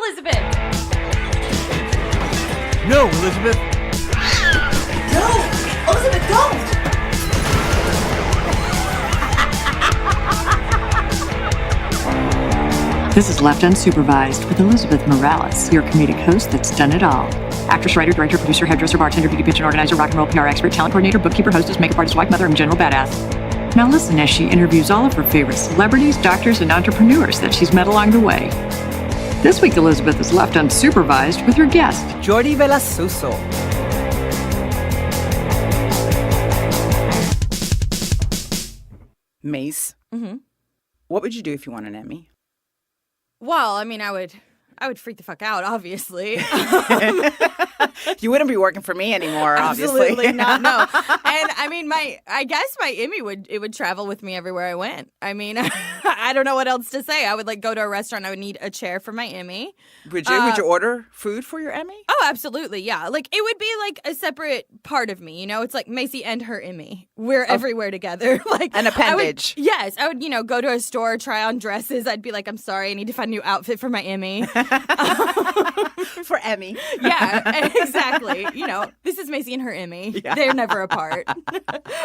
Elizabeth! No, Elizabeth! No! Elizabeth, don't! This is Left Unsupervised with Elizabeth Morales, your comedic host that's done it all. Actress, writer, director, producer, hairdresser, bartender, beauty pageant organizer, rock and roll PR expert, talent coordinator, bookkeeper, hostess, makeup artist, wife, mother, and general badass. Now listen as she interviews all of her favorite celebrities, doctors, and entrepreneurs that she's met along the way. This week, Elizabeth is left unsupervised with her guest, Jordi Vilasuso. Mace, what would you do if you won an Emmy? Well, I mean, I would freak the fuck out, obviously. You wouldn't be working for me anymore, obviously. Absolutely not, no. And I mean, I guess my Emmy would travel with me everywhere I went. I mean, I don't know what else to say. I would go to a restaurant. I would need a chair for my Emmy. Would you? Would you order food for your Emmy? Oh, absolutely, yeah. It would be a separate part of me, you know? It's like Macy and her Emmy. We're everywhere together. An appendage. I would, go to a store, try on dresses. I'd be like, I'm sorry, I need to find a new outfit for my Emmy. For Emmy. Yeah, exactly. This is Macy and her Emmy. Yeah. They're never apart.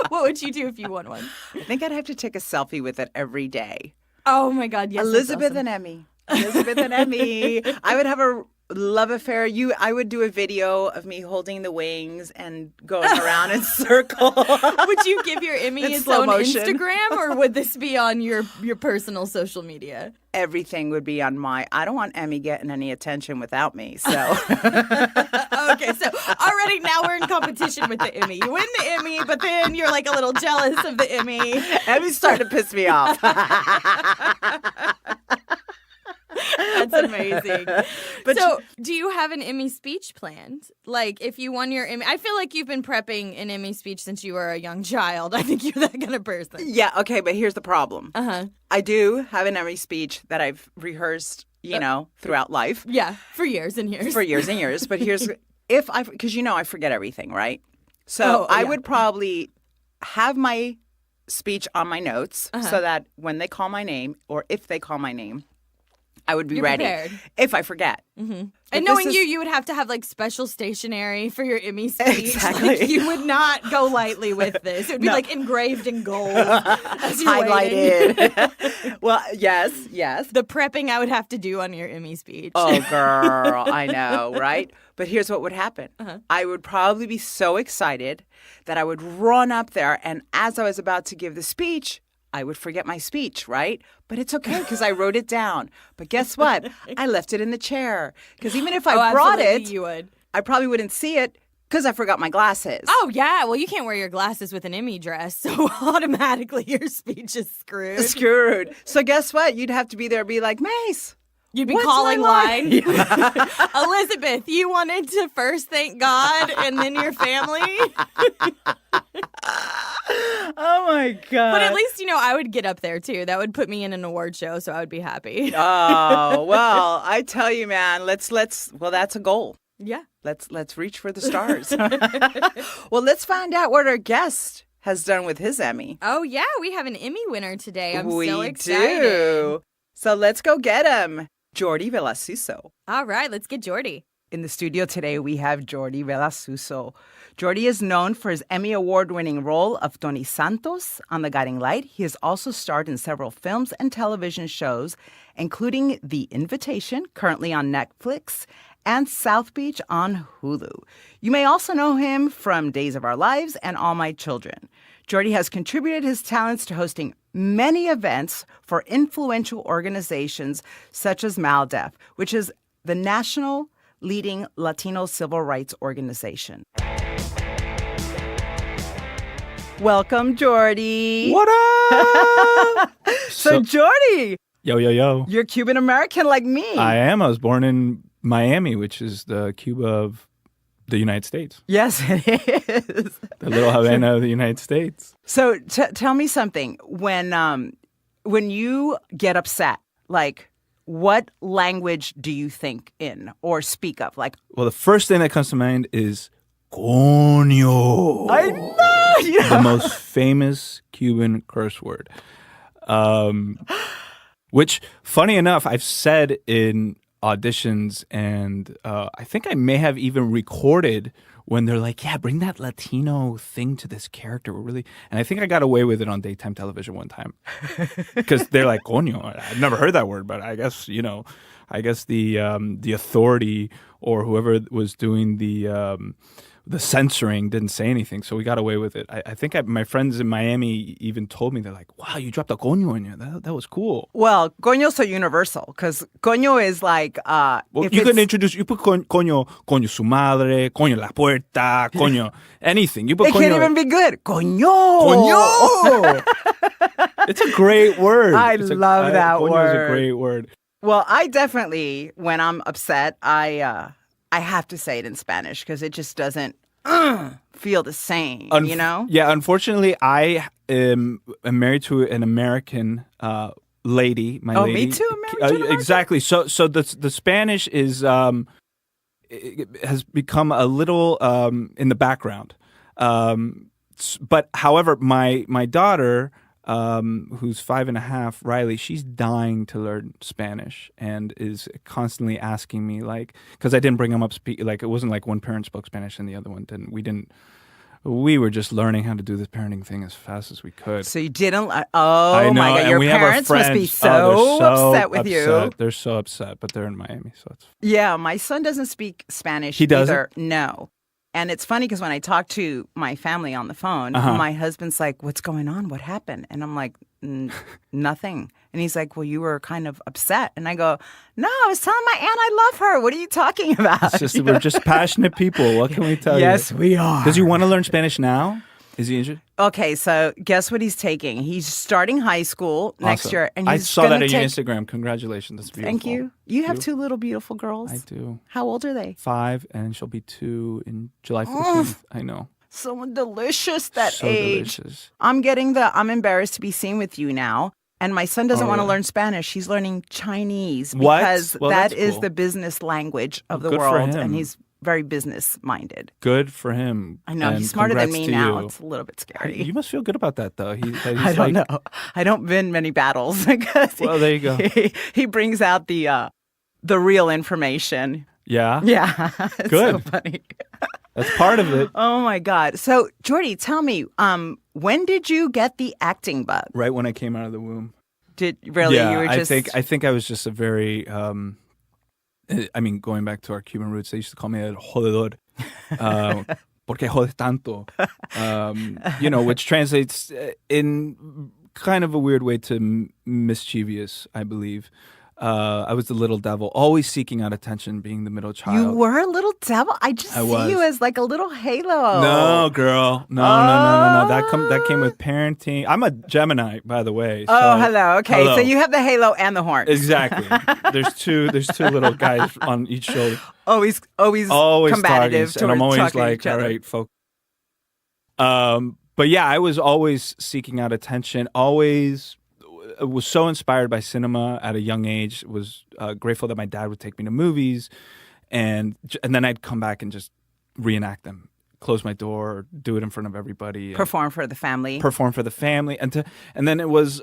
What would you do if you won one? I think I'd have to take a selfie with it every day. Oh, my God, yes. Elizabeth awesome. and Emmy. Elizabeth and Emmy. I would have a love affair. I would do a video of me holding the wings and going around in circle. Would you give your Emmy In its slow own motion. Instagram, or would this be on your personal social media? Everything would be on I don't want Emmy getting any attention without me, so. Okay, so already now we're in competition with the Emmy. You win the Emmy, but then you're a little jealous of the Emmy. Emmy's starting to piss me off. That's amazing. So, do you have an Emmy speech planned? If you won your Emmy, I feel like you've been prepping an Emmy speech since you were a young child. I think you're that kind of person. Yeah, okay, but here's the problem. Uh-huh. I do have an Emmy speech that I've rehearsed, throughout life. Yeah, for years and years. For years and years. But here's, because I forget everything, right? So I would probably have my speech on my notes so that when they call my name, or if they call my name, I would be ready prepared. If I forget. Mm-hmm. And knowing you would have to have special stationery for your Emmy speech. Exactly. You would not go lightly with this. It would be engraved in gold as you're highlighted. waiting. Well, yes. The prepping I would have to do on your Emmy speech. Oh, girl, I know, right? But here's what would happen. I would probably be so excited that I would run up there, and as I was about to give the speech, I would forget my speech, right? But it's okay because I wrote it down. But guess what? I left it in the chair. Because even if I brought it, you would. I probably wouldn't see it because I forgot my glasses. Oh, yeah. Well, you can't wear your glasses with an Emmy dress, so automatically your speech is screwed. Screwed. So guess what? You'd have to be there and be like, Mace. You'd be what's calling my line. Elizabeth, you wanted to first thank God and then your family? Oh, my God. But at least, I would get up there, too. That would put me in an award show, so I would be happy. Oh, well, I tell you, man, let's that's a goal. Yeah. Let's reach for the stars. Well, let's find out what our guest has done with his Emmy. Oh, yeah, we have an Emmy winner today. I'm we so excited. do. So let's go get him. Jordi Vilasuso. All right, let's get Jordi. In the studio today, we have Jordi Vilasuso. Jordi is known for his Emmy Award-winning role of Tony Santos on The Guiding Light. He has also starred in several films and television shows, including The Invitation, currently on Netflix, and South Beach on Hulu. You may also know him from Days of Our Lives and All My Children. Jordi has contributed his talents to hosting many events for influential organizations such as MALDEF, which is the national leading Latino civil rights organization. Welcome, Jordi. What up? So, Jordi, Yo. you're Cuban American like me. I am. I was born in Miami, which is the Cuba of the United States. Yes, it is. The little Havana of the United States. So tell me something. When you get upset, what language do you think in or speak of? Well, the first thing that comes to mind is coño. I know. The most famous Cuban curse word. Which, funny enough, I've said in auditions, and I think I may have even recorded when they're like, yeah, bring that Latino thing to this character. And I think I got away with it on daytime television one time because they're like, coño, I've never heard that word, but I guess, the authority or whoever was doing the censoring didn't say anything, so we got away with it. I think my friends in Miami even told me, they're like, wow, you dropped a coño in you. That was cool. Well, coño's so universal because coño is like... Well, you put coño su madre, coño la puerta, coño anything. You put it coño. Can't even be good. Coño! Coño! It's a great word. I love that word. word. Coño is a great word. Well, I definitely, when I'm upset, I have to say it in Spanish because it just doesn't feel the same, you know? Yeah, unfortunately, I am married to an American lady. My lady. Me too. I'm married to an American. Exactly. So the Spanish is it has become a little in the background. But however, my daughter, who's 5.5, Riley, she's dying to learn Spanish and is constantly asking me, like, because I didn't bring them up like it wasn't like one parent spoke Spanish and the other one didn't. We were just learning how to do this parenting thing as fast as we could. So you didn't? I Oh know, my God! and Your we have our parents must be friends. so, They're so upset with you. They're so upset, but they're in Miami, so it's Yeah, my son doesn't speak Spanish. He doesn't? either. No. And it's funny because when I talk to my family on the phone, my husband's like, what's going on? What happened? And I'm like, nothing. And he's like, well, you were kind of upset. And I go, no, I was telling my aunt I love her. What are you talking about? It's just we're just passionate people. What can we tell you? Yes, we are. Does he want to learn Spanish now? Is he interested? Okay, so guess what he's taking? He's starting high school next Awesome. year. And I he's saw that on take... your Instagram. Congratulations. That's beautiful. Thank you. You have 2 little beautiful girls. I do. How old are they? 5, and she'll be 2 in July 15th. I know. So delicious that So age. delicious. I'm embarrassed to be seen with you now. And my son doesn't want to learn Spanish. He's learning Chinese because Well, that that's is cool. the business language of the Good for world. him. And he's very business minded. Good for him. I know. And He's smarter than congrats me to now. you. It's a little bit scary. You must feel good about that, though. He's I don't like, know. I don't win many battles because Well, there you go. he brings out the real information. Yeah? Yeah. It's Good. so funny. That's part of it. Oh, my God. So, Jordi, tell me, when did you get the acting bug? Right when I came out of the womb. Did really? Yeah, You were just... I think I was just a very, going back to our Cuban roots, they used to call me el jodedor. Porque jodes tanto? Which translates in kind of a weird way to mischievous, I believe. I was the little devil, always seeking out attention, being the middle child. You were a little devil? I just see you as like a little halo. No, girl. No. That came with parenting. I'm a Gemini, by the way. Oh, hello. Okay, hello. so you have the halo and the horns. Exactly. There's two little guys on each shoulder. Always combative targets, and I'm towards always talking to like, each all other. right, folks. But yeah, I was always seeking out attention. Always was so inspired by cinema at a young age. Was grateful that my dad would take me to movies, and then I'd come back and just reenact them, close my door, do it in front of everybody, Perform for the family. And then it was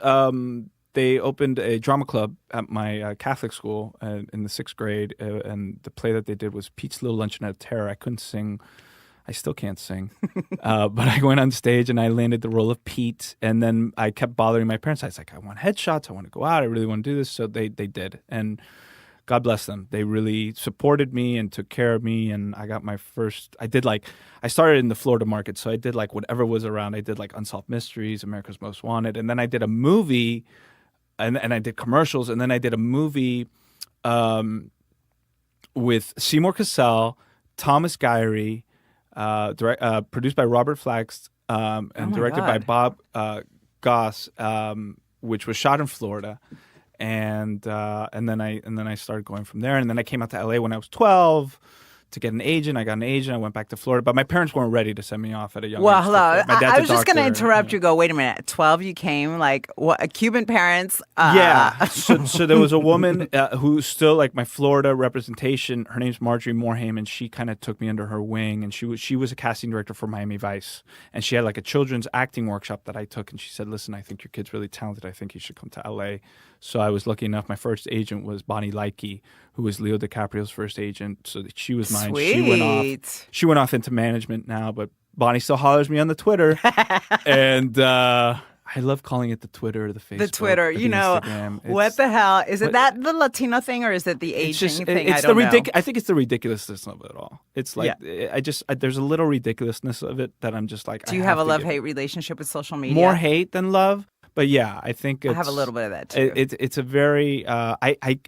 they opened a drama club at my Catholic school in the 6th grade, and the play that they did was Pete's Little Luncheonette of Terror. I couldn't sing. I still can't sing. But I went on stage and I landed the role of Pete. And then I kept bothering my parents. I was like, I want headshots. I want to go out. I really want to do this. So they did. And God bless them. They really supported me and took care of me. And I got my first, I started in the Florida market. So I did like whatever was around. I did like Unsolved Mysteries, America's Most Wanted. And then I did a movie and I did commercials. And then I did a movie with Seymour Cassell, Thomas Guiry, produced by Robert Flax and directed by Bob Goss, which was shot in Florida, and then I started going from there, and then I came out to LA when I was 12 to get an agent. I got an agent. I went back to Florida, but my parents weren't ready to send me off at a young Well, age. hello. I was just going to doctor, interrupt you. Go, wait a minute. At 12, you came like what? Cuban parents. Yeah. So there was a woman who's still like my Florida representation. Her name's Marjorie Morhaime, and she kind of took me under her wing. And she was a casting director for Miami Vice, and she had like a children's acting workshop that I took. And she said, "Listen, I think your kid's really talented. I think you should come to LA." So I was lucky enough. My first agent was Bonnie Likey, who was Leo DiCaprio's first agent. So she was mine. Sweet. She went off into management now, but Bonnie still hollers me on the Twitter, and I love calling it the Twitter, the Facebook, The Twitter, the you know, Instagram. what the hell? Is it that the Latino thing or is it the aging thing? It's I don't know. I think it's the ridiculousness of it all. It's like, there's a little ridiculousness of it that I'm just like, Do you have a love-hate relationship with social media? More hate than love. But yeah, I think I have a little bit of that too. It's a very, I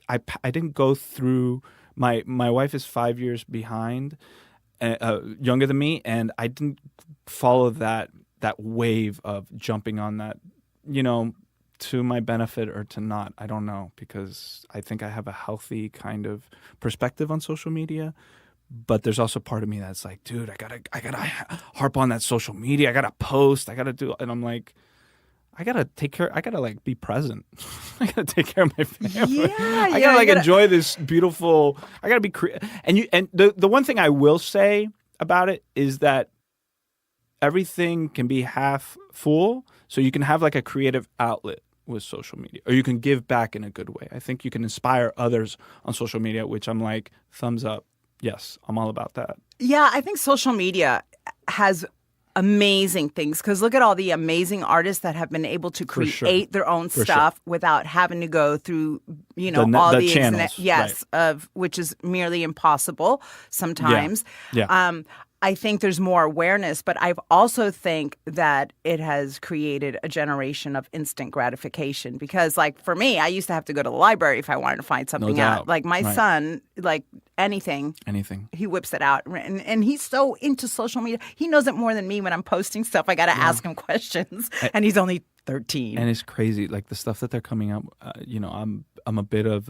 didn't go through, my wife is 5 years behind, younger than me, and I didn't follow that wave of jumping on that, to my benefit or to not. I don't know, because I think I have a healthy kind of perspective on social media. But there's also part of me that's like, dude, I gotta harp on that social media. I gotta post. I gotta do, and I'm like, I gotta take care. I gotta like be present. I gotta take care of my family. I gotta enjoy this beautiful. I gotta be and the one thing I will say about it is that everything can be half full. So you can have like a creative outlet with social media, or you can give back in a good way. I think you can inspire others on social media, which I'm like, thumbs up. Yes, I'm all about that. Yeah, I think social media has amazing things, because look at all the amazing artists that have been able to create their own stuff without having to go through, all the channels, which is merely impossible sometimes. Yeah. I think there's more awareness, but I also think that it has created a generation of instant gratification, because like for me, I used to have to go to the library if I wanted to find something out. Like my son, like anything, he whips it out, and he's so into social media. He knows it more than me when I'm posting stuff. I got to ask him questions, and he's only 13. And it's crazy, like the stuff that they're coming up. I'm a bit of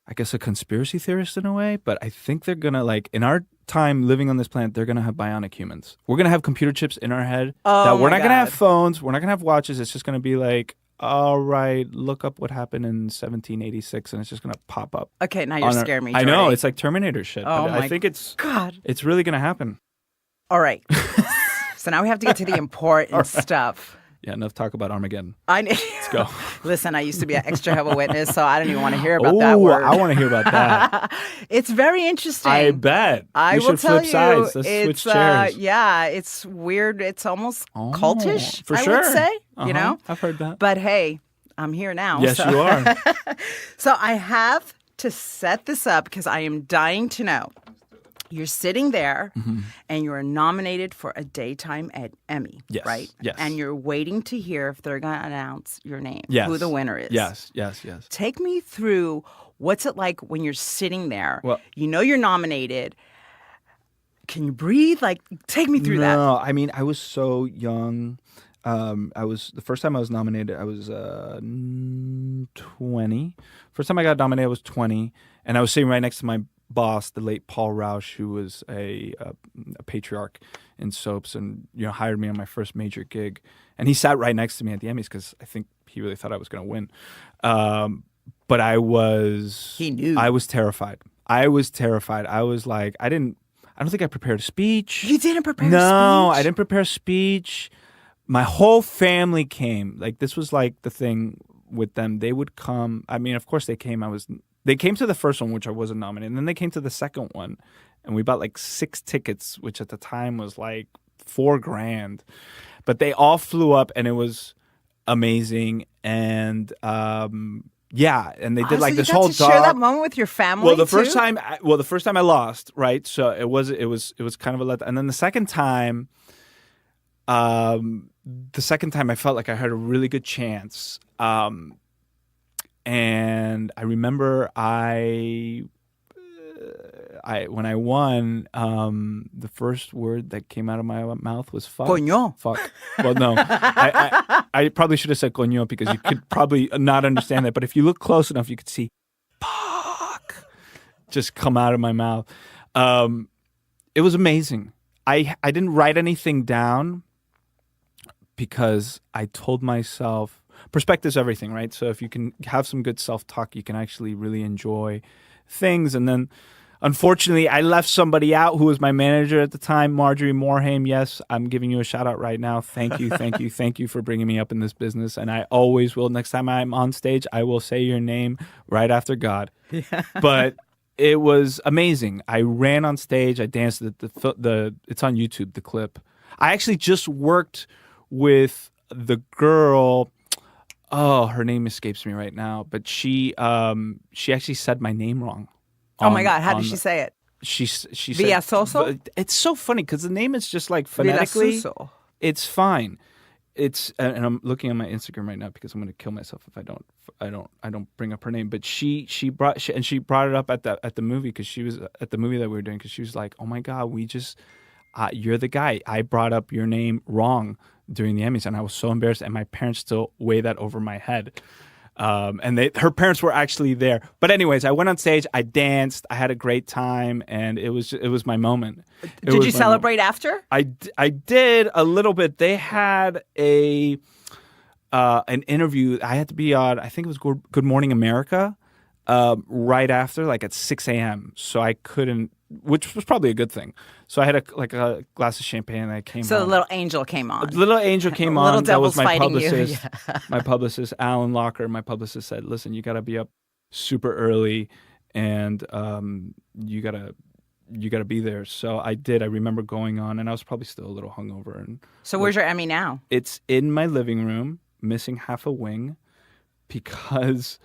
I guess a conspiracy theorist in a way, but I think they're gonna, like, in our time living on this planet, they're gonna have bionic humans. We're gonna have computer chips in our head that we're not gonna have phones, we're not gonna have watches. It's just gonna be like, all right, look up what happened in 1786, and it's just gonna pop up. Okay, now you're scaring me, Jordi. I know, it's like Terminator shit. Oh but my I think it's God. It's really gonna happen. All right. So now we have to get to the important stuff. Yeah, enough talk about Armageddon. Let's go. Listen, I used to be an extra Jehovah's Witness, so I don't even want to hear about that word. I want to hear about that. It's very interesting. I bet. I will tell you, sides. Let's switch chairs. It's weird. It's almost cultish, for I sure. would say, I've heard that. But hey, I'm here now. Yes, you are. So I have to set this up because I am dying to know. You're sitting there and you're nominated for a daytime Emmy, right? Yes. And you're waiting to hear if they're going to announce your name, yes. who the winner is. Yes. Take me through what's it like when you're sitting there. Well, you're nominated. Can you breathe? Like, take me through that. No, I mean, I was so young. The first time I was nominated, I was 20. First time I got nominated, I was 20, and I was sitting right next to my boss, the late Paul Rausch, who was a patriarch in soaps, and hired me on my first major gig. And he sat right next to me at the Emmys because I think he really thought I was going to win. But he knew. I was terrified. I was like, I don't think I prepared a speech. You didn't prepare a speech? No, I didn't prepare a speech. My whole family came. Like, this was like the thing with them. They would come. I mean, of course they came. They came to the first one, which I wasn't nominated. And then they came to the second one, and we bought like 6 tickets, which at the time was like $4,000. But they all flew up, and it was amazing. And and they did like this whole share that moment with your family. Well, the first time I lost, right? So it was kind of a let. And then the second time I felt like I had a really good chance. And I remember when I won, the first word that came out of my mouth was fuck. Coño. Fuck. Well, no. I probably should have said coño because you could probably not understand that. But if you look close enough, you could see fuck just come out of my mouth. It was amazing. I didn't write anything down because I told myself, perspective's everything, right? So if you can have some good self-talk, you can actually really enjoy things. And then, unfortunately, I left somebody out who was my manager at the time, Marjorie Morhaime. Yes, I'm giving you a shout out right now. Thank you, thank you, thank you for bringing me up in this business. And I always will. Next time I'm on stage, I will say your name right after God. Yeah. But it was amazing. I ran on stage. I danced. It's on YouTube, the clip. I actually just worked with the girl. Oh, her name escapes me right now. But she actually said my name wrong. Oh my God! How did she say it? She said Vilasuso? It's so funny because the name is just like phonetically. Vilasuso. It's fine. It's and I'm looking at my Instagram right now because I'm going to kill myself if I don't bring up her name. But she brought it up at the movie because she was at the movie that we were doing because she was like, oh my God, you're the guy. I brought up your name wrong during the Emmys and I was so embarrassed and my parents still weigh that over my head. And her parents were actually there. But anyways, I went on stage, I danced, I had a great time, and it was my moment. Did you celebrate after? I did a little bit. They had an interview. I had to be on, I think it was Good Morning America, right after, like at 6 a.m. So I couldn't, which was probably a good thing. So I had a glass of champagne and I came on. So the little angel came on. The little angel came on. Little that was devil's my fighting publicist. you. Yeah. My publicist, Alan Locker, my publicist said, listen, you got to be up super early and you got to be there. So I did. I remember going on and I was probably still a little hungover. And so where's your Emmy now? It's in my living room, missing half a wing because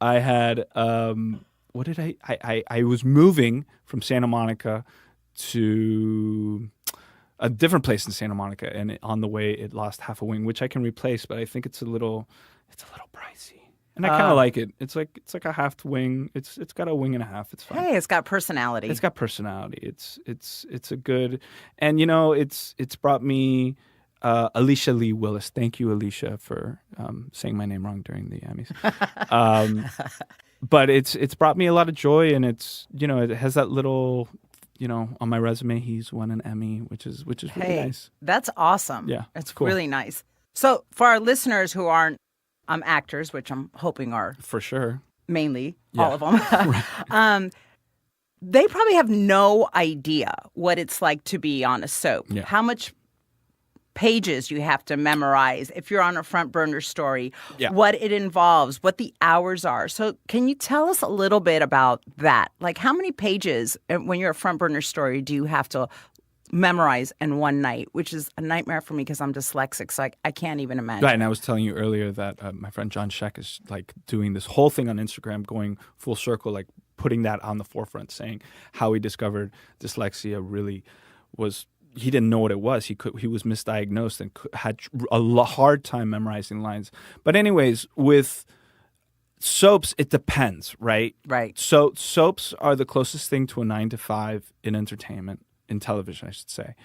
I had what did I was moving from Santa Monica to a different place in Santa Monica, and on the way it lost half a wing, which I can replace, but I think it's a little pricey. And I kind of like it. It's like a half wing. It's got a wing and a half. It's fine. Hey, it's got personality. It's got personality. It's a good, and it's brought me Alicia Lee Willis. Thank you, Alicia, for saying my name wrong during the Emmys. But it's brought me a lot of joy, and it has that little, on my resume, he's won an Emmy, which is really nice. That's awesome. Yeah, it's cool. Really nice. So for our listeners who aren't actors, which I'm hoping are for sure, mainly all of them, they probably have no idea what it's like to be on a soap. Yeah. How much pages you have to memorize if you're on a front burner story, what it involves, what the hours are. So can you tell us a little bit about that? Like how many pages when you're a front burner story do you have to memorize in one night, which is a nightmare for me because I'm dyslexic, so I can't even imagine. Right, and I was telling you earlier that my friend John Sheck is like doing this whole thing on Instagram, going full circle, like putting that on the forefront, saying how he discovered dyslexia really was. He didn't know what it was. He was misdiagnosed and had a hard time memorizing lines. But anyways, with soaps, it depends, right? Right. So soaps are the closest thing to a 9 to 5 in entertainment, in television, I should say.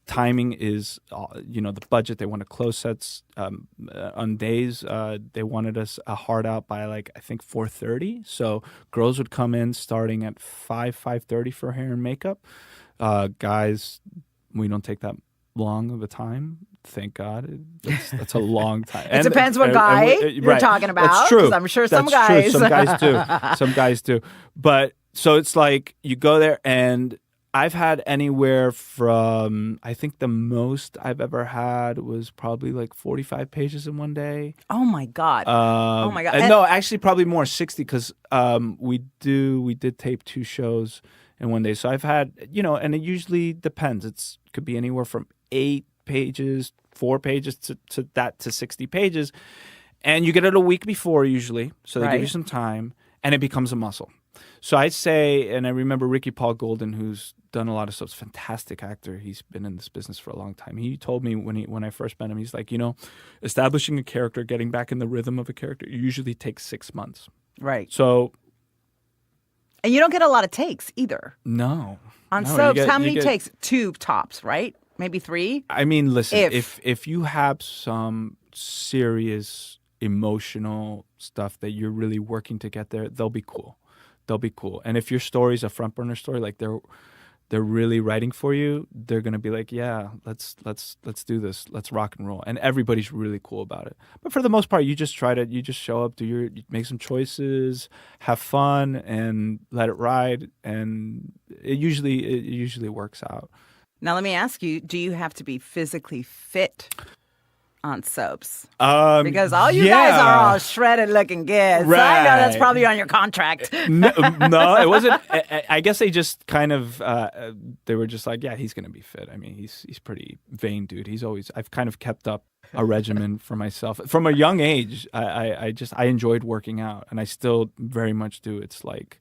Timing is, the budget. They wanted close sets. On days, they wanted us a hard out by I think 4:30. So girls would come in starting at 5:30 for hair and makeup. Guys, we don't take that long of a time. Thank God. That's a long time. It depends what guy you're talking about. That's true. I'm sure some That's guys. True. Some guys do. Some guys do. But so it's like you go there, and I've had anywhere from, I think the most I've ever had was probably 45 pages in one day. Oh my God. Oh my God. No, actually probably more, 60, because we did tape 2 shows in one day. So I've had, and it usually depends. It could be anywhere from 8 pages, 4 pages to 60 pages. And you get it a week before usually. So they give you some time, and it becomes a muscle. So I'd say, and I remember Ricky Paul Golden, who's done a lot of stuff, fantastic actor. He's been in this business for a long time. He told me when I first met him, he's like, establishing a character, getting back in the rhythm of a character usually takes 6 months. Right. So. And you don't get a lot of takes either. No. On soaps, how many takes? 2 tops, right? Maybe 3? I mean, listen, if you have some serious emotional stuff that you're really working to get there, they'll be cool. they'll be cool. And if your story's a front burner story, like they're really writing for you, they're gonna be like, yeah, let's do this, let's rock and roll. And everybody's really cool about it. But for the most part, you just show up, you make some choices, have fun, and let it ride. And it usually works out. Now, let me ask you, do you have to be physically fit on soaps? Because all you guys are all shredded looking good. So I know that's probably on your contract. No, it wasn't. I guess they just kind of, they were just like, yeah, he's going to be fit. I mean, he's pretty vain dude. I've kind of kept up a regimen for myself. From a young age, I enjoyed working out, and I still very much do. It's like,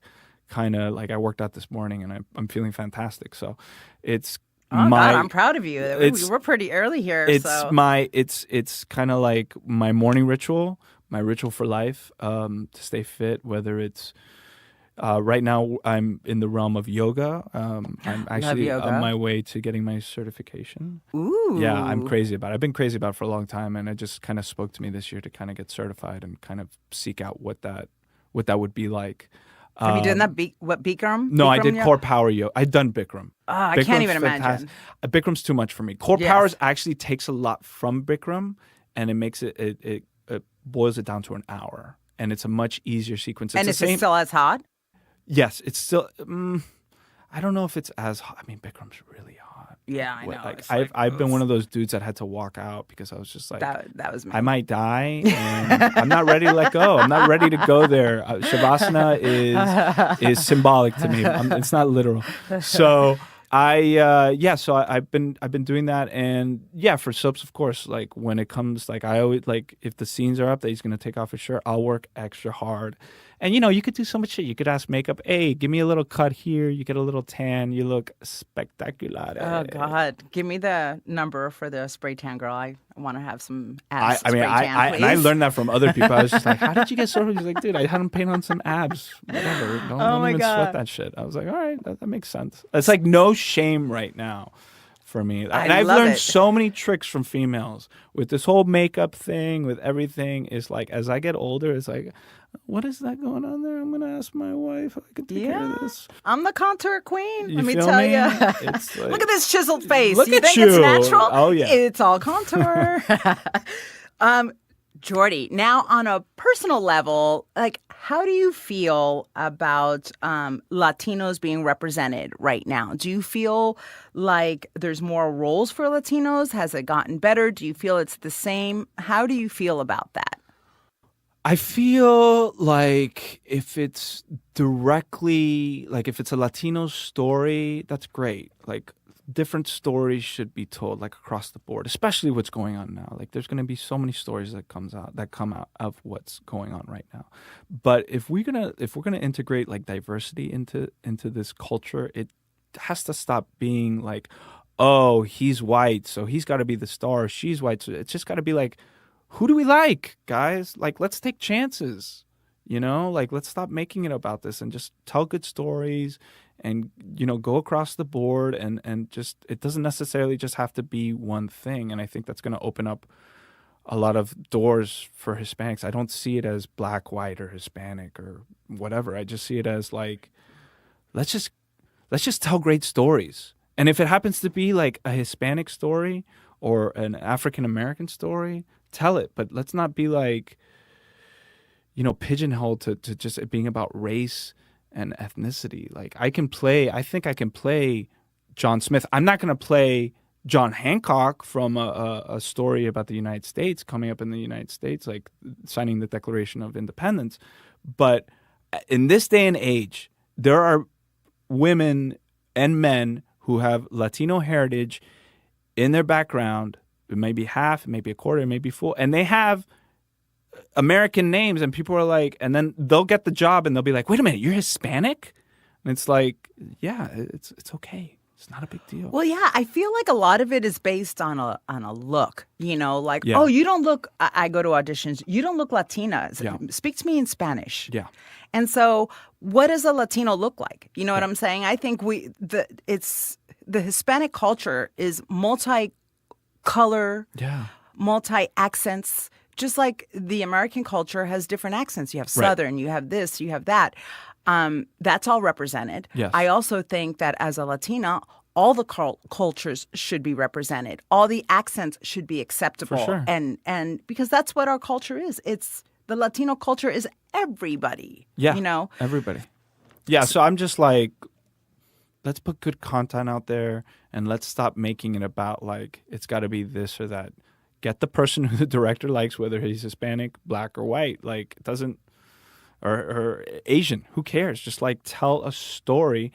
kind of like I worked out this morning, and I'm feeling fantastic. So it's, God, I'm proud of you. We're pretty early here. It's kind of like my morning ritual, my ritual for life, to stay fit. Whether it's right now, I'm in the realm of yoga. I'm actually on my way to getting my certification. Ooh, yeah, I'm crazy about it. I've been crazy about it for a long time, and it just kind of spoke to me this year to kind of get certified and kind of seek out what that would be like. Have you done that? Bikram? No, I did core power yoga. I've done Bikram. I can't even imagine. Bikram's too much for me. Core powers actually takes a lot from Bikram, and it makes it boils it down to an hour, and it's a much easier sequence. And is it still as hot? Yes, it's still. I don't know if it's as hot. I mean, Bikram's really hot. Yeah, I know. Like, I've been one of those dudes that had to walk out because I was just like, that was me. I might die, and I'm not ready to let go. I'm not ready to go there. Shavasana is symbolic to me. It's not literal. So I've been doing that, and yeah, for soaps, of course. Like when it comes, like I always like if the scenes are up that he's gonna take off his shirt, I'll work extra hard. And you could do so much shit. You could ask makeup, hey, give me a little cut here. You get a little tan. You look spectacular. Oh God, give me the number for the spray tan girl. I want to have some abs. I learned that from other people. I was just like, how did you get so? He's like, dude, I had him paint on some abs. Whatever. Don't even sweat that shit. I was like, all right, that makes sense. It's like no shame right now for me. And I've learned so many tricks from females with this whole makeup thing, with everything. Is like, as I get older, it's like, what is that going on there? I'm going to ask my wife if I can take care of this. I'm the contour queen. Let me feel tell me? you. It's like, look at this chiseled face. Look you at think you. it's natural? Oh, yeah. It's all contour. Jordi, now on a personal level, like, how do you feel about Latinos being represented right now? Do you feel like there's more roles for Latinos? Has it gotten better? Do you feel it's the same? How do you feel about that? I feel like if it's directly, like if it's a Latino story, that's great. Like different stories should be told, like across the board, especially what's going on now. Like there's going to be so many stories that come out of what's going on right now. But if we're gonna integrate like diversity into this culture, it has to stop being like, oh, he's white, so he's got to be the star. She's white, so it's just got to be like, who do we like, guys? Like, let's take chances, Like, let's stop making it about this and just tell good stories and, go across the board and just, it doesn't necessarily just have to be one thing. And I think that's going to open up a lot of doors for Hispanics. I don't see it as black, white, or Hispanic or whatever. I just see it as like, let's just tell great stories. And if it happens to be like a Hispanic story or an African-American story, tell it, but let's not be like, pigeonholed to just it being about race and ethnicity. Like I think I can play John Smith. I'm not going to play John Hancock from a story about the United States, coming up in the United States, like signing the Declaration of Independence. But in this day and age, there are women and men who have Latino heritage in their background. It may be half, it may be a quarter, it may be full. And they have American names, and people are like, and then they'll get the job and they'll be like, wait a minute, you're Hispanic? And it's like, yeah, it's okay. It's not a big deal. Well, yeah, I feel like a lot of it is based on a look, oh, you don't look, I go to auditions, you don't look Latina. Yeah. Speak to me in Spanish. Yeah. And so what does a Latino look like? You know what I'm saying? I think the Hispanic culture is multi-color, multi-accents, just like the American culture has different accents. You have Southern, you have this, you have that. That's all represented. Yes. I also think that as a Latina, all the cultures should be represented. All the accents should be acceptable. For sure. And because that's what our culture is. It's the Latino culture is everybody. Yeah. You know? Everybody. Yeah. So I'm just like, let's put good content out there and let's stop making it about like it's got to be this or that. Get the person who the director likes, whether he's Hispanic, black, or white. Like it doesn't, or Asian. Who cares? Just like tell a story.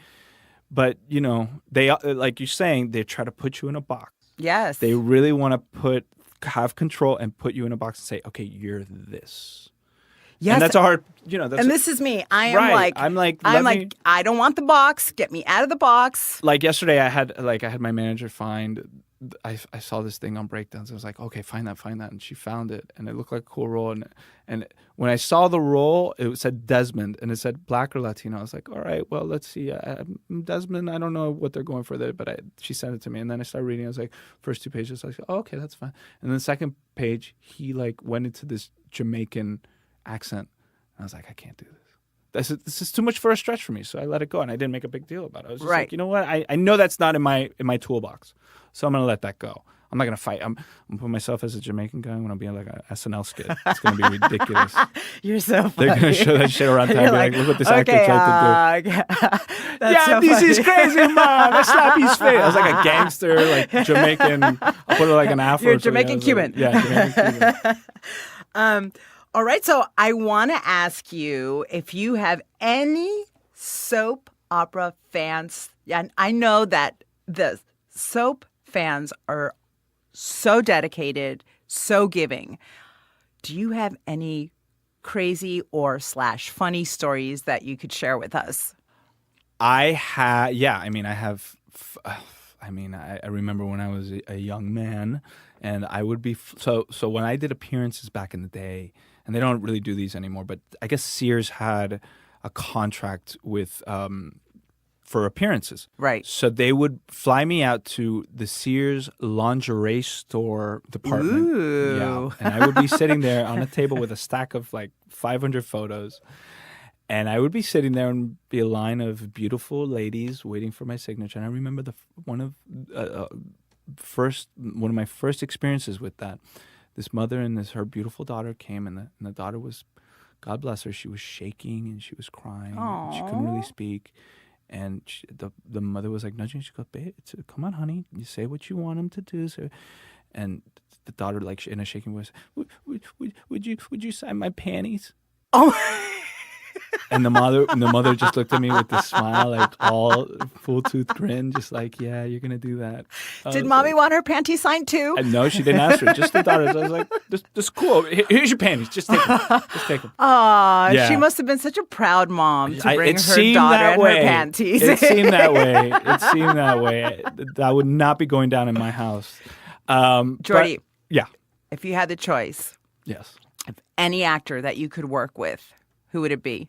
But, you know, they, like you're saying, they try to put you in a box. Yes. They really want to have control and put you in a box and say, okay, you're this. Yes. And that's a hard, you know. That's And this is me. I am right. like, I don't want the box. Get me out of the box. Like yesterday, I had my manager find. I saw this thing on breakdowns. I was like, okay, find that, and she found it, and it looked like a cool role. And when I saw the role, it said Desmond, and it said Black or Latino. I was like, all right, well, let's see. Desmond, I don't know what they're going for there, but she sent it to me, and then I started reading. I was like, first 2 pages, I was like, oh, okay, that's fine. And then the second page, he like went into this Jamaican accent. I was like, I can't do this. This is too much for a stretch for me. So I let it go, and I didn't make a big deal about it. I was just like, you know what? I know that's not in my toolbox, so I'm gonna let that go. I'm not gonna fight. I'm gonna put myself as a Jamaican guy. I'm gonna be like an SNL skit. It's gonna be ridiculous. You're so funny. They're gonna show that shit around town. And be like, look what this actor tried to do. That's so this funny. is crazy, man. I slap his face. I was like a gangster, like Jamaican. I put it like an afro. You're or something. Jamaican Cuban. Jamaican Cuban. All right, so I want to ask you if you have any soap opera fans. And I know that the soap fans are so dedicated, so giving. Do you have any crazy or / funny stories that you could share with us? I have. I remember when I was a young man, and I would be so when I did appearances back in the day, and they don't really do these anymore, but I guess Sears had a contract with for appearances. Right. So they would fly me out to the Sears lingerie store department. Ooh. Yeah. And I would be sitting there on a table with a stack of like 500 photos. And I would be sitting there and be a line of beautiful ladies waiting for my signature. And I remember one of my first experiences with that. This mother and her beautiful daughter came, and the daughter was, God bless her, she was shaking and she was crying. And she couldn't really speak. And the mother was like nudging. She goes, "Babe, come on, honey. You say what you want him to do." So, and the daughter, like in a shaking voice, would you sign my panties? Oh. And the mother just looked at me with this smile, like all full tooth grin, just like, yeah, you're gonna do that. Did mommy want her panties signed too? And no, she didn't ask her. Just the daughter. So I was like, this cool. Here's your panties. Just take them. Just take them. Aw, Yeah. she must have been such a proud mom to bring It her seemed daughter that and way. her panties. It seemed that way. It seemed that way. That would not be going down in my house. Jordi, but, yeah. if you had the choice Yes. of any actor that you could work with, who would it be?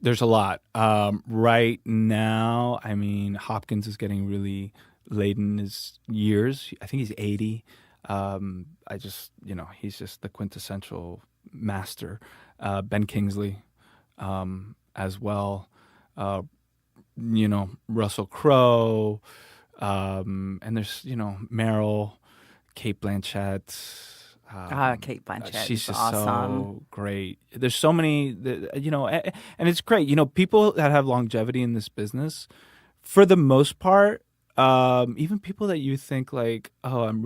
There's a lot. Right now, I mean, Hopkins is getting really late in his years. I think he's 80. He's just the quintessential master. Ben Kingsley as well. Russell Crowe. And there's, Meryl, Cate Blanchett. Cate Blanchett. She's just awesome. so great. There's so many, and it's great. People that have longevity in this business, for the most part, even people that you think like, oh, I'm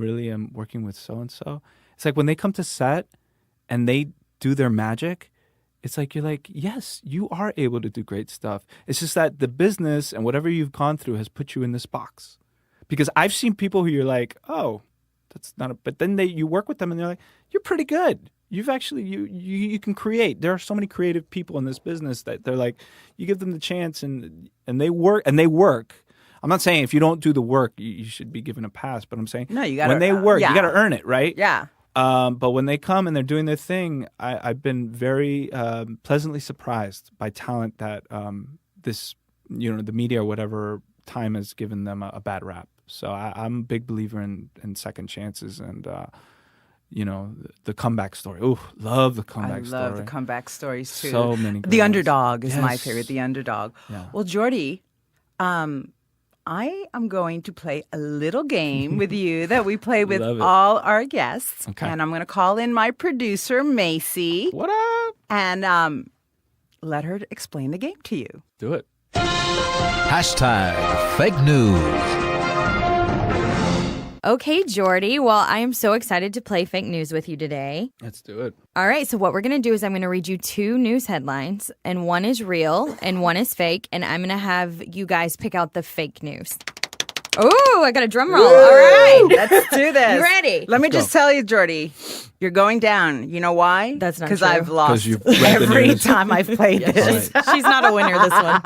working with so-and-so. It's like when they come to set and they do their magic, it's like, you're like, yes, you are able to do great stuff. It's just that the business and whatever you've gone through has put you in this box. Because I've seen people who you're like, oh, that's not but then you work with them and they're like, you're pretty good. You've actually, you can create. There are so many creative people in this business that they're like, you give them the chance and they work. I'm not saying if you don't do the work, you should be given a pass, but I'm saying No, you gotta, when they work, yeah. you got to earn it, right? Yeah. But when they come and they're doing their thing, I've been very pleasantly surprised by talent that the media or whatever time has given them a bad rap. So I'm a big believer in second chances, and the comeback story. Ooh, love the comeback story. I love the comeback stories too. So many good The ones. underdog is my Yes. favorite. The underdog. Yeah. Well, Jordi, I am going to play a little game with you that we play with Love it. all our guests. Okay. And I'm going to call in my producer, Macy, What up? and let her explain the game to you. Do it. Hashtag fake news. Okay, Jordi. Well, I am so excited to play fake news with you today. Let's do it. All right, so what we're going to do is I'm going to read you 2 news headlines, and one is real and one is fake, and I'm going to have you guys pick out the fake news. Oh, I got a drum roll. All right. Let's do this. You ready? Let me just tell you, Jordi, you're going down. You know why? That's not Because true. I've lost 'Cause you've read the every news. time I've played this. She's not a winner, this one.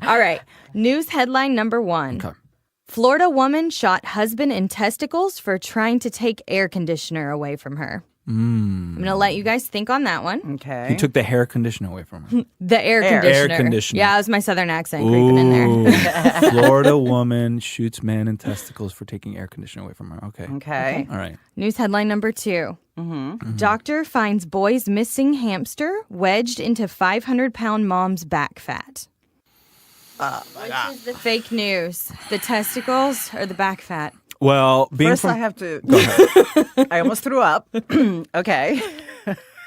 All right, news headline number 1. Okay. Florida woman shot husband in testicles for trying to take air conditioner away from her. I'm going to let you guys think on that one. Okay. He took the hair conditioner away from her. The air Air. conditioner. Air conditioner. Yeah, it was my southern accent creeping in there. Ooh. Florida woman shoots man in testicles for taking air conditioner away from her. Okay. Okay. All right. News headline number 2. Doctor finds boy's missing hamster wedged into 500-pound mom's back fat. Which is the fake news? The testicles or the back fat? Well, being First, from I have to. I almost threw up. Okay.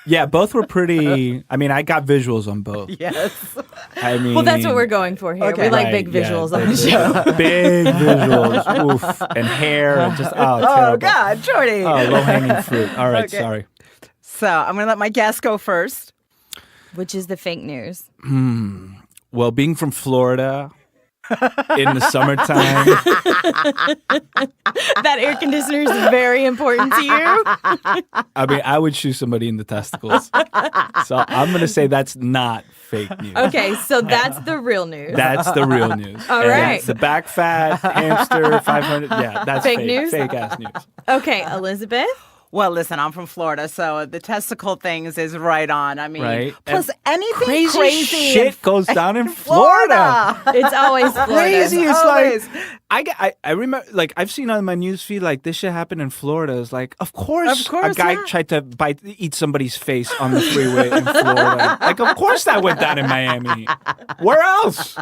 yeah, both were pretty. I mean, I got visuals on both. Yes. I mean, Well, that's what we're going for here. Okay. We like right, big yeah, visuals on the show. Big visuals, oof, and hair, and just Oh, terrible. God, Jordi. Oh, low hanging fruit. All right, Okay. sorry. So I'm going to let my guest go first. Which is the fake news? Well, being from Florida in the summertime, That air conditioner is very important to you. I mean, I would shoot somebody in the testicles. So I'm going to say that's not fake news. Okay, so that's the real news. That's the real news. All And right. The back fat, hamster, 500. Yeah, that's Fake fake news? Fake ass news. Okay, Elizabeth. Well, listen, I'm from Florida, so the testicle things is right on. I mean, Right. plus And anything crazy shit goes down in Florida. It's always Florida. Crazy. It's Always. like I remember, like I've seen on my news feed, like this shit happened in Florida. It's like, of course, a guy yeah. tried to eat somebody's face on the freeway in Florida. Like, of course that went down in Miami. Where else?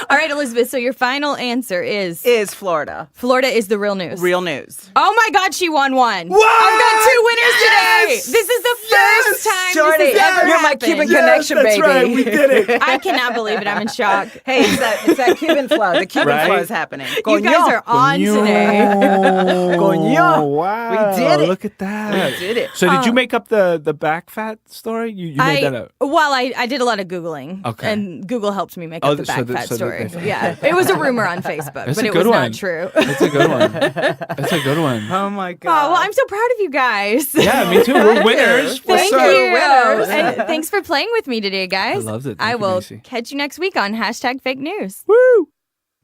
All right, Elizabeth, so your final answer is Florida. Florida is the real news. Real news. Oh my God, she won one. What? I've got 2 winners Yes! today. This is the first time Jordi, this has ever you're my happened. Cuban connection, that's baby. right. We did it. I cannot believe it. I'm in shock. Hey, it's that Cuban flow. The Cuban Right? flow is happening. You guys are on today. Coño. Wow. We did it. Look at that. We did it. So did you make up the back fat story? You made that up. Well, I did a lot of Googling. Okay. And Google helped me make Oh, up the so back the- fat so the- story. they- Yeah. It was a rumor on Facebook, That's but a it good was one. not true. That's a good one. That's a good one. Oh, my Oh, God. well, I'm so proud of you guys. Yeah, me too. We're winners. Thank What's up? you. Winners. And thanks for playing with me today, guys. I loved it. I Thank you, will Macy. catch you next week on #fake news. Woo!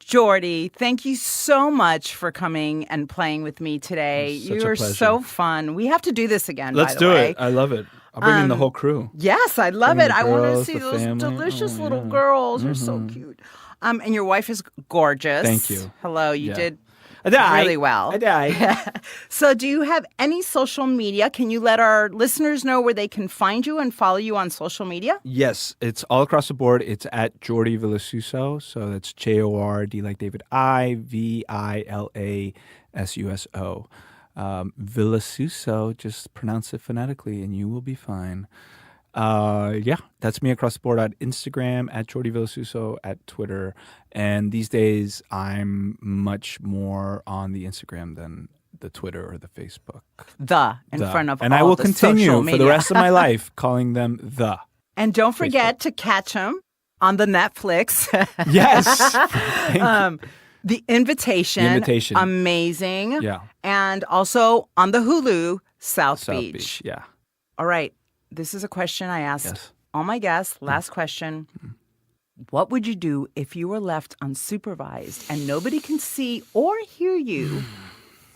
Jordi, thank you so much for coming and playing with me today. Such You a are pleasure. so fun. We have to do this again, Let's by the do way. it. I love it. I'll bring in the whole crew. Yes, I love Bring it. the I want to girls, see the those family. delicious Oh, little yeah. girls. They're so cute. And your wife is gorgeous. Thank you. Hello, you Yeah. did I died. really well. I died. So, do you have any social media? Can you let our listeners know where they can find you and follow you on social media? Yes, it's all across the board. It's at Jordi Vilasuso. So that's Jord like David Vilasuso. Vilasuso, just pronounce it phonetically and you will be fine. Yeah, that's me across the board at Instagram, at Jordi Vilasuso, at Twitter. And these days, I'm much more on the Instagram than the Twitter or the Facebook. In The. front of and all I will the continue social for media. the rest of my life calling them the. And don't forget to catch them on the Netflix. Yes. The Invitation. The Invitation. Amazing. Yeah. And also on the Hulu, South South Beach. Beach. Yeah. All right. This is a question I asked Yes. all my guests. Last question. What would you do if you were left unsupervised and nobody can see or hear you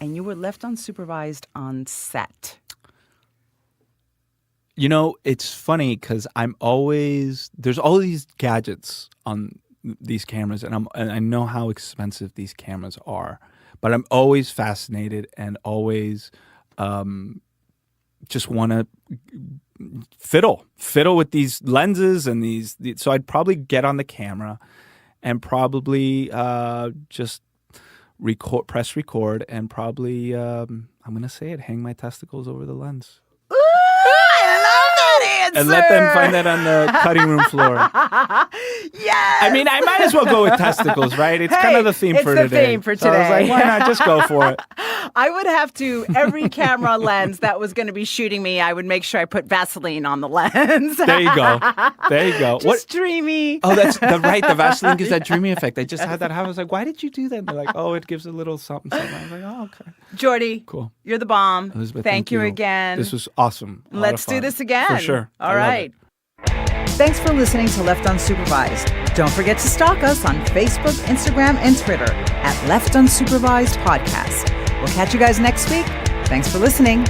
and you were left unsupervised on set? You know, it's funny because there's all these gadgets on these cameras, and I know how expensive these cameras are, but I'm always fascinated and always just want to fiddle with these lenses and so I'd probably get on the camera and probably just press record and probably I'm gonna say it, hang my testicles over the lens. I love that answer. And let them find that on the cutting room floor. Yes. I mean, I might as well go with testicles, right? It's kind of the theme for today. It's the theme for today. So I was like, why not just go for it? I would have to, every camera lens that was going to be shooting me, I would make sure I put Vaseline on the lens. There you go. Just dreamy. Oh, that's the Vaseline gives that dreamy effect. I just had that happen. I was like, why did you do that? And they're like, oh, it gives a little something, something. I was like, oh, okay. Jordi, cool. You're the bomb. Elizabeth, thank you again. This was awesome. Let's do this again. For sure. All right. Thanks for listening to Left Unsupervised. Don't forget to stalk us on Facebook, Instagram, and Twitter at Left Unsupervised Podcast. We'll catch you guys next week. Thanks for listening.